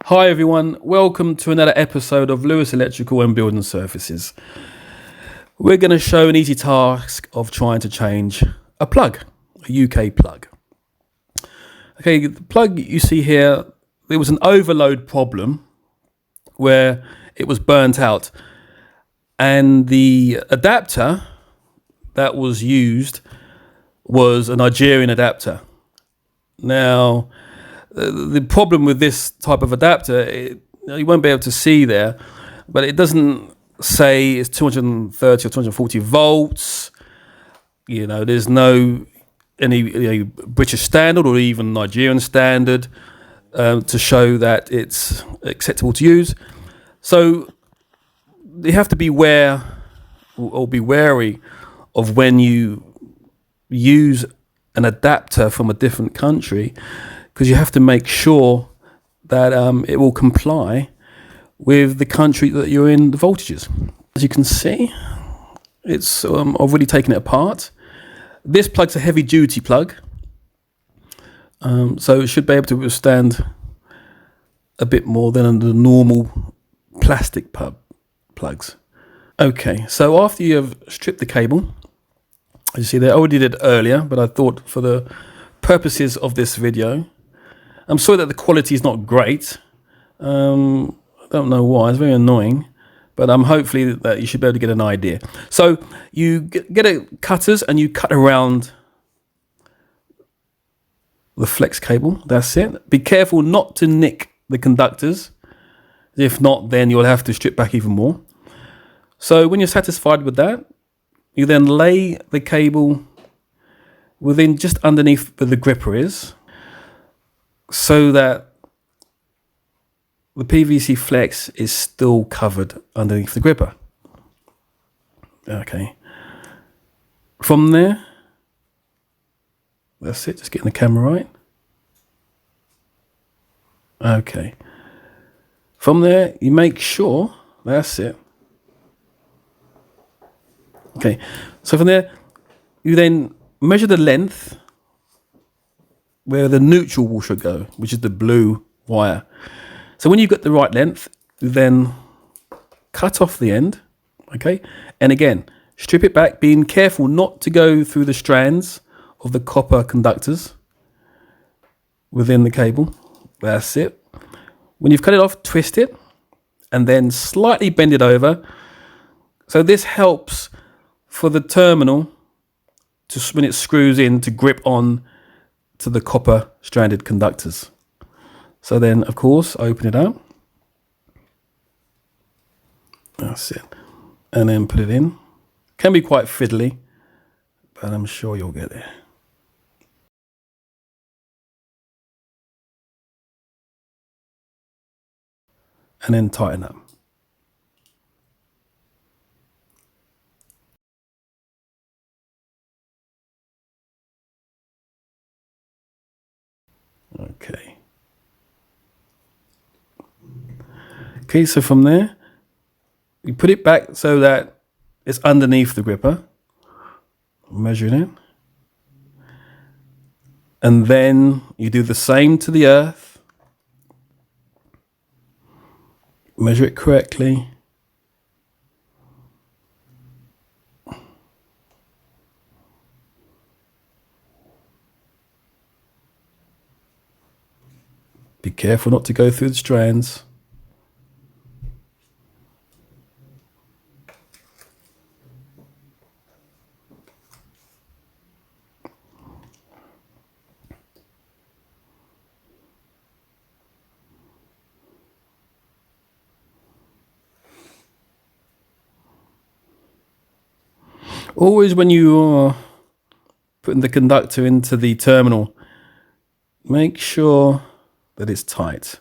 Hi everyone, welcome to another episode of Lewis Electrical and Building Services. We're going to show an easy task of trying to change a plug, a UK plug. Okay, the plug you see here, there was an overload problem where it was burnt out, and the adapter that was used was a Nigerian adapter. Now, the problem with this type of adapter, you won't be able to see there, but it doesn't say it's 230 or 240 volts. There's no any British standard or even Nigerian standard to show that it's acceptable to use. So you have to be aware or be wary of when you use an adapter from a different country, because you have to make sure that it will comply with the country that you're in, the voltages. As you can see, it's I've already taken it apart. This plug's a heavy duty plug, so it should be able to withstand a bit more than the normal plastic plugs. Okay, so after you have stripped the cable, as you see there, I already did it earlier, but I thought for the purposes of this video, I'm sorry that the quality is not great. I don't know why, it's very annoying, but hopefully that you should be able to get an idea. So you get a cutters and you cut around the flex cable, that's it. Be careful not to nick the conductors. If not, then you'll have to strip back even more. So when you're satisfied with that, you then lay the cable within just underneath where the gripper is, so that the PVC flex is still covered underneath the gripper. Okay. From there, that's it, just getting the camera right. Okay. From there, you make sure, that's it. Okay, so from there, you then measure the length where the neutral should go, which is the blue wire. So when you've got the right length, you then cut off the end, okay? And again, strip it back, being careful not to go through the strands of the copper conductors within the cable. That's it. When you've cut it off, twist it, and then slightly bend it over. So this helps for the terminal to, when it screws in, to grip on to the copper stranded conductors. So then, of course, open it up. That's it. And then put it in. Can be quite fiddly, but I'm sure you'll get there. And then tighten up. Okay. Okay, so from there, you put it back so that it's underneath the gripper. Measuring it. And then you do the same to the earth. Measure it correctly. Be careful not to go through the strands. Always when you are putting the conductor into the terminal, make sure that it's tight.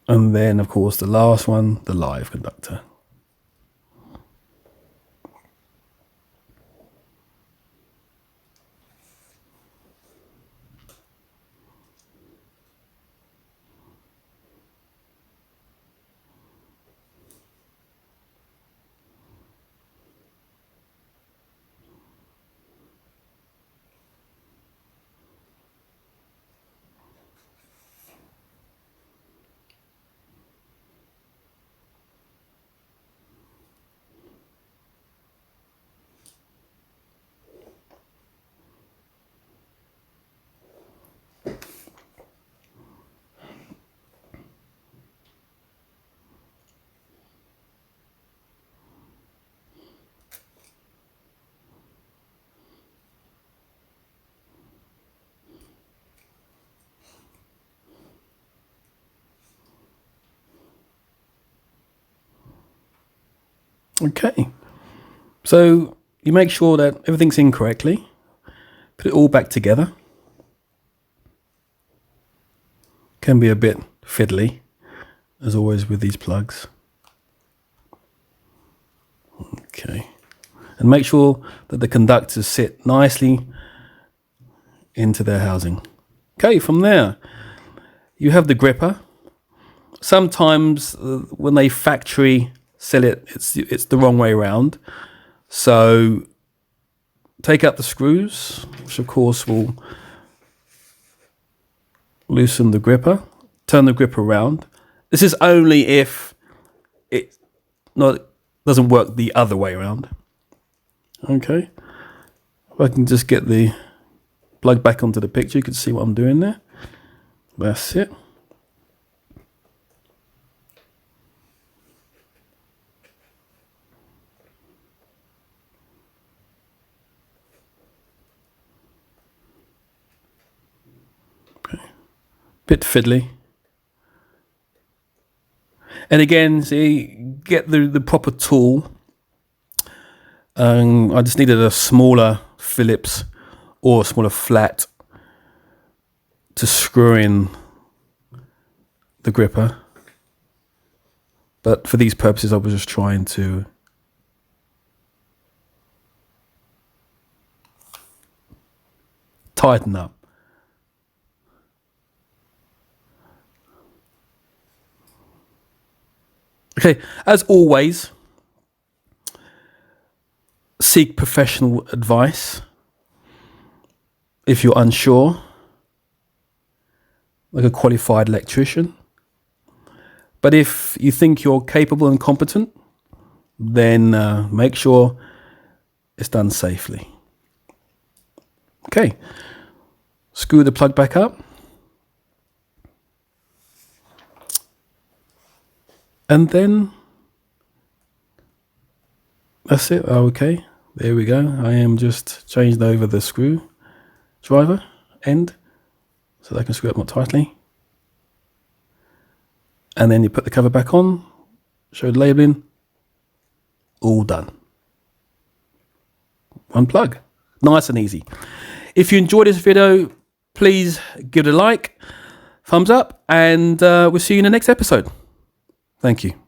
And then, of course, the last one, the live conductor. Okay, so you make sure that everything's in correctly. Put it all back together. Can be a bit fiddly, as always with these plugs. Okay, and make sure that the conductors sit nicely into their housing. Okay, from there, you have the gripper. Sometimes when they factory sell it, it's the wrong way around. So take out the screws, which of course will loosen the gripper. Turn the gripper around. This is only if it doesn't work the other way around. Okay, if I can just get the plug back onto the picture, you can see what I'm doing there. That's it. Bit fiddly. And again, see, get the proper tool. I just needed a smaller Phillips or a smaller flat to screw in the gripper. But for these purposes, I was just trying to tighten up. Okay, as always, seek professional advice if you're unsure, like a qualified electrician. But if you think you're capable and competent, then make sure it's done safely. Okay, screw the plug back up. And then that's it. Okay, there we go. I am just changed over the screwdriver end so that I can screw it more tightly. And then you put the cover back on, show the labeling, all done. One plug, nice and easy. If you enjoyed this video, please give it a like, thumbs up, and we'll see you in the next episode. Thank you.